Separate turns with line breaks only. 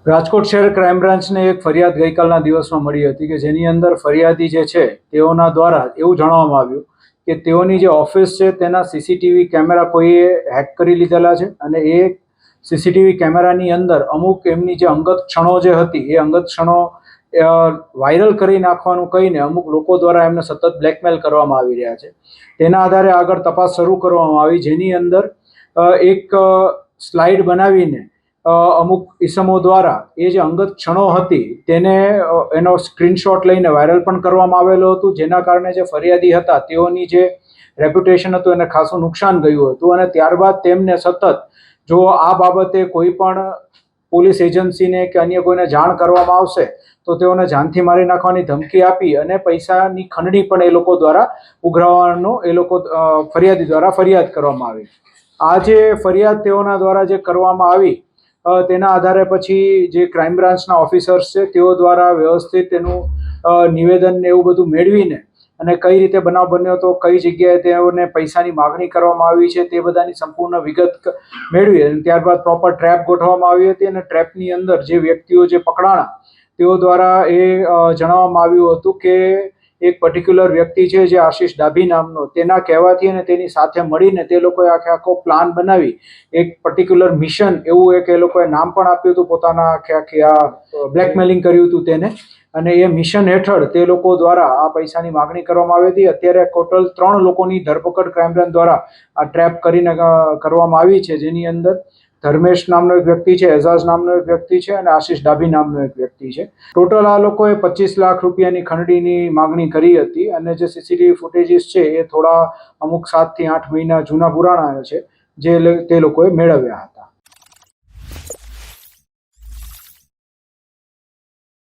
રાજકોટ શહેર ક્રાઇમ બ્રાન્ચને એક ફરિયાદ ગઈકાલના દિવસમાં મળી હતી કે જેની અંદર ફરિયાદી જે છે તેઓના દ્વારા એવું જણાવવામાં આવ્યું કે તેઓની જે ઓફિસ છે તેના સીસીટીવી કેમેરા કોઈએ હેક કરી લીધેલા છે અને એ સીસીટીવી કેમેરાની અંદર અમુક એમની જે અંગત ક્ષણો જે હતી એ અંગત ક્ષણો વાયરલ કરી નાખવાનું કહીને અમુક લોકો દ્વારા એમને સતત બ્લેકમેલ કરવામાં આવી રહ્યા છે. તેના આધારે આગળ તપાસ શરૂ કરવામાં આવી, જેની અંદર એક સ્લાઇડ બનાવીને અમુક ઇસમો દ્વારા એ જે અંગત ક્ષણો હતી તેને એનો સ્ક્રીનશોટ લઈને વાયરલ પણ કરવામાં આવેલો હતું, જેના કારણે જે ફરિયાદી હતા તેઓની જે રેપ્યુટેશન હતું એને ખાસું નુકસાન ગયું હતું. અને ત્યારબાદ તેમને સતત જો આ બાબતે કોઈ પણ પોલીસ એજન્સીને કે અન્ય કોઈને જાણ કરવામાં આવશે તો તેઓને જાનથી મારી નાખવાની ધમકી આપી અને પૈસાની ખંડણી પણ એ લોકો દ્વારા ઉઘરાવવાનો ફરિયાદી દ્વારા ફરિયાદ કરવામાં આવી. આ જે ફરિયાદ તેઓના દ્વારા જે કરવામાં આવી તેના આધારે પછી જે ક્રાઇમ બ્રાન્ચના ઓફિસર્સ છે તેઓ દ્વારા વ્યવસ્થિત એનું નિવેદન એવું બધું મેળવીને અને કઈ રીતે બનાવ બન્યો તો કઈ જગ્યાએ તેઓને પૈસાની માગણી કરવામાં આવી છે તે બધાની સંપૂર્ણ વિગત મેળવી અને ત્યારબાદ પ્રોપર ટ્રેપ ગોઠવવામાં આવી હતી. અને ટ્રેપની અંદર જે વ્યક્તિઓ જે પકડાણા તેઓ દ્વારા એ જણાવવામાં આવ્યું હતું કે એક પર્ટિક્યુલર વ્યક્તિ છે જે આશીષ ડાભી નામનો, તેના કહેવાથી અને તેની સાથે મળીને તે લોકોએ આખો પ્લાન બનાવી એક પર્ટિક્યુલર મિશન એવું એક એ લોકોએ નામ પણ આપ્યું હતું, પોતાના આખી આ બ્લેકમેલિંગ કર્યું હતું તેને, અને એ મિશન હેઠળ તે લોકો દ્વારા આ પૈસાની માગણી કરવામાં આવી હતી. અત્યારે ટોટલ 3 લોકોની ધરપકડ ક્રાઇમ બ્રાન્ચ દ્વારા આ ટ્રેપ કરીને કરવામાં આવી છે, જેની અંદર ધર્મેશ નામનો એક વ્યક્તિ છે, એઝાઝ નામનો એક વ્યક્તિ છે અને આશીષ ડાભી નામનો એક વ્યક્તિ છે. ટોટલ આ લોકોએ 25 લાખ રૂપિયાની ખંડણીની માગણી કરી હતી. અને જે સીસીટીવી ફૂટેજીસ છે એ થોડા અમુક 7 થી 8 મહિના જૂના પુરાણા છે જે તે લોકોએ મેળવ્યા હતા.